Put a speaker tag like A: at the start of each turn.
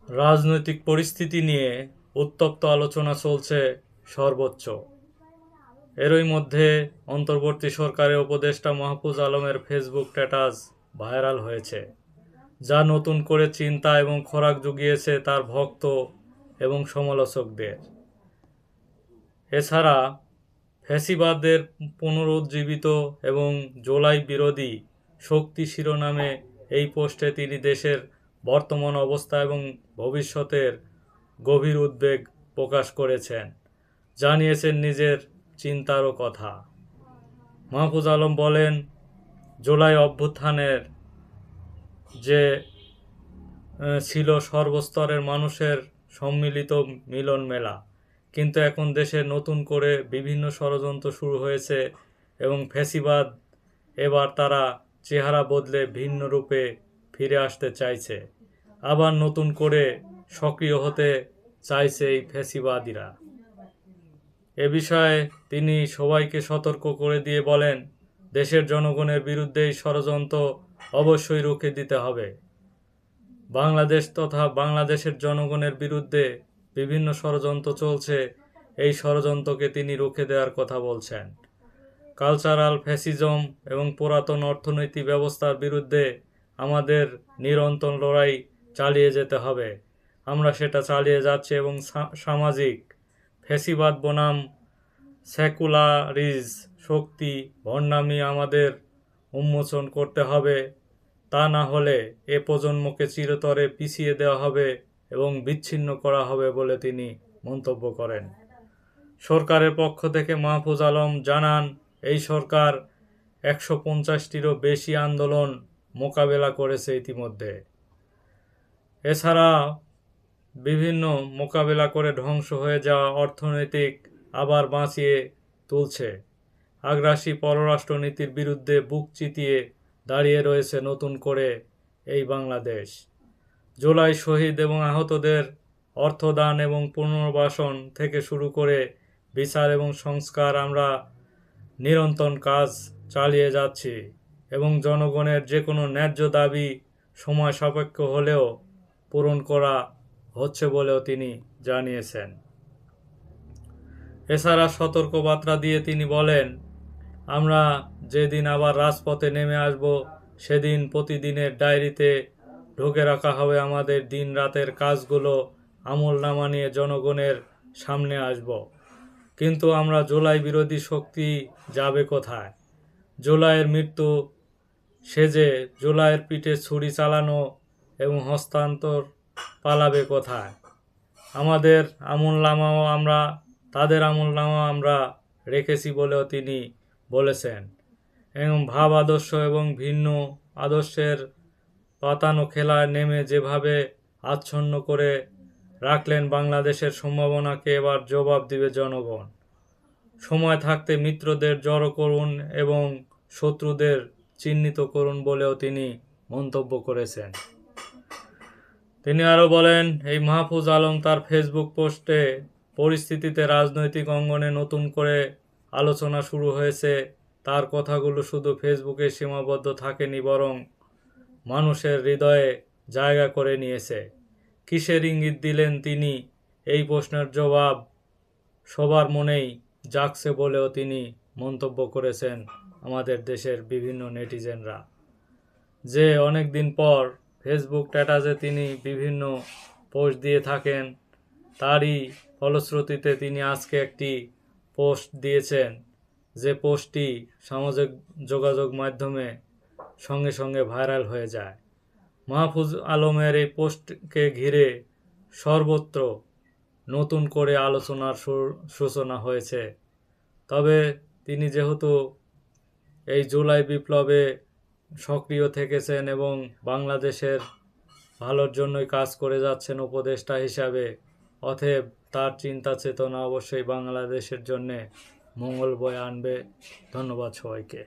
A: রাজনৈতিক পরিস্থিতি নিয়ে উত্তপ্ত আলোচনা চলছে সর্বোচ্চ। এরই মধ্যে অন্তর্বর্তী সরকারের উপদেষ্টা মাহফুজ আলমের ফেসবুক স্ট্যাটাস ভাইরাল হয়েছে, যা নতুন করে চিন্তা এবং খোরাক জুগিয়েছে তার ভক্ত এবং সমালোচকদের। এছাড়া ফ্যাসিবাদের পুনরুজ্জীবিত এবং জুলাই বিরোধী শক্তি শিরোনামে এই পোস্টে তিনি দেশের বর্তমান অবস্থা এবং ভবিষ্যতের গভীর উদ্বেগ প্রকাশ করেছেন, জানিয়েছেন নিজের চিন্তারও কথা। মাহফুজ আলম বলেন, জুলাই অভ্যুত্থানের যে ছিল সর্বস্তরের মানুষের সম্মিলিত মিলন মেলা, কিন্তু এখন দেশে নতুন করে বিভিন্ন ষড়যন্ত্র শুরু হয়েছে এবং ফ্যাসিবাদ এবার তারা চেহারা বদলে ভিন্ন রূপে ফিরে আসতে চাইছে, আবার নতুন করে সক্রিয় হতে চাইছে এই ফ্যাসিবাদীরা। এ বিষয়ে তিনি সবাইকে সতর্ক করে দিয়ে বলেন, দেশের জনগণের বিরুদ্ধে এই ষড়যন্ত্র অবশ্যই রুখে দিতে হবে। বাংলাদেশ তথা বাংলাদেশের জনগণের বিরুদ্ধে বিভিন্ন ষড়যন্ত্র চলছে, এই ষড়যন্ত্রকে তিনি রুখে দেওয়ার কথা বলছেন। কালচারাল ফ্যাসিজম এবং পুরাতন অর্থনৈতিক ব্যবস্থার বিরুদ্ধে আমাদের নিরন্তর লড়াই চালিয়ে যেতে হবে। আমরা সেটা চালিয়ে যাচ্ছি এবং সামাজিক ফ্যাসিবাদ বনাম সেকুলারিজ শক্তি ভণ্ডামি আমাদের উন্মোচন করতে হবে। তা না হলে এ প্রজন্মকে চিরতরে পিছিয়ে দেওয়া হবে এবং বিচ্ছিন্ন করা হবে বলে তিনি মন্তব্য করেন। সরকারের পক্ষ থেকে মাহফুজ আলম জানান, এই সরকার 150টিরও বেশি আন্দোলন মোকাবেলা করেছে ইতিমধ্যে। এছাড়া বিভিন্ন মোকাবেলা করে ধ্বংস হয়ে যাওয়া অর্থনৈতিক আবার বাঁচিয়ে তুলছে। আগ্রাসী পররাষ্ট্রনীতির বিরুদ্ধে বুক চিতিয়ে দাঁড়িয়ে রয়েছে নতুন করে এই বাংলাদেশ। জুলাই শহীদ এবং আহতদের অর্থদান এবং পুনর্বাসন থেকে শুরু করে বিচার এবং সংস্কার আমরা নিরন্তর কাজ চালিয়ে যাচ্ছি এবং জনগণের যে কোনো ন্যায্য দাবি সময় সাপেক্ষ হলেও পূরণ করা হচ্ছে বলেও তিনি জানিয়েছেন। এছাড়া সতর্কবার্তা দিয়ে তিনি বলেন, আমরা যেদিন আবার রাজপথে নেমে আসব, সেদিন প্রতিদিনের ডায়েরিতে ঢুকে রাখা হবে আমাদের দিন রাতের কাজগুলো, আমলনামা নিয়ে জনগণের সামনে আসব। কিন্তু আমরা জুলাই বিরোধী শক্তি যাবে কোথায়? জুলাইয়ের মৃত্যু সেজে জুলাইয়ের পিঠে ছুরি চালানো এবং হস্তান্তর পালাবে কোথায়? আমাদের তাদের আমলনামাও আমরা রেখেছি বলেও তিনি বলেছেন। এবং ভাব আদর্শ এবং ভিন্ন আদর্শের পাতানো খেলায় নেমে যেভাবে আচ্ছন্ন করে রাখলেন বাংলাদেশের সম্ভাবনাকে, এবার জবাব দিবে জনগণ। সময় থাকতে মিত্রদের জড়ো করুন এবং শত্রুদের চিহ্নিত করুন বলেও তিনি মন্তব্য করেছেন। তিনি আরও বলেন, এই মাহফুজ আলম তার ফেসবুক পোস্টে পরিস্থিতিতে রাজনৈতিক অঙ্গনে নতুন করে আলোচনা শুরু হয়েছে, তার কথাগুলো শুধু ফেসবুকে সীমাবদ্ধ থাকেনি, বরং মানুষের হৃদয়ে জায়গা করে নিয়েছে। কিসের ইঙ্গিত দিলেন তিনি? এই প্রশ্নের জবাব সবার মনেই জাগছে বলেও তিনি মন্তব্য করেছেন আমাদের দেশের বিভিন্ন নেটিজেনরা। যে অনেক দিন পর ফেসবুক স্ট্যাটাসে তিনি বিভিন্ন পোস্ট দিয়ে থাকেন, তারই ফলশ্রুতিতে তিনি আজকে একটি পোস্ট দিয়েছেন, যে পোস্টটি সামাজিক যোগাযোগ মাধ্যমে সঙ্গে সঙ্গে ভাইরাল হয়ে যায়। মাহফুজ আলমের এই পোস্টকে ঘিরে সর্বত্র নতুন করে আলোচনার সূচনা হয়েছে। তবে তিনি যেহেতু এই জুলাই বিপ্লবে সক্রিয় থেকেছেন এবং বাংলাদেশের ভালোর জন্যই কাজ করে যাচ্ছেন উপদেষ্টা হিসাবে, অতএব তার চিন্তা চেতনা অবশ্যই বাংলাদেশের জন্যে মঙ্গল বয়ে আনবে। ধন্যবাদ সবাইকে।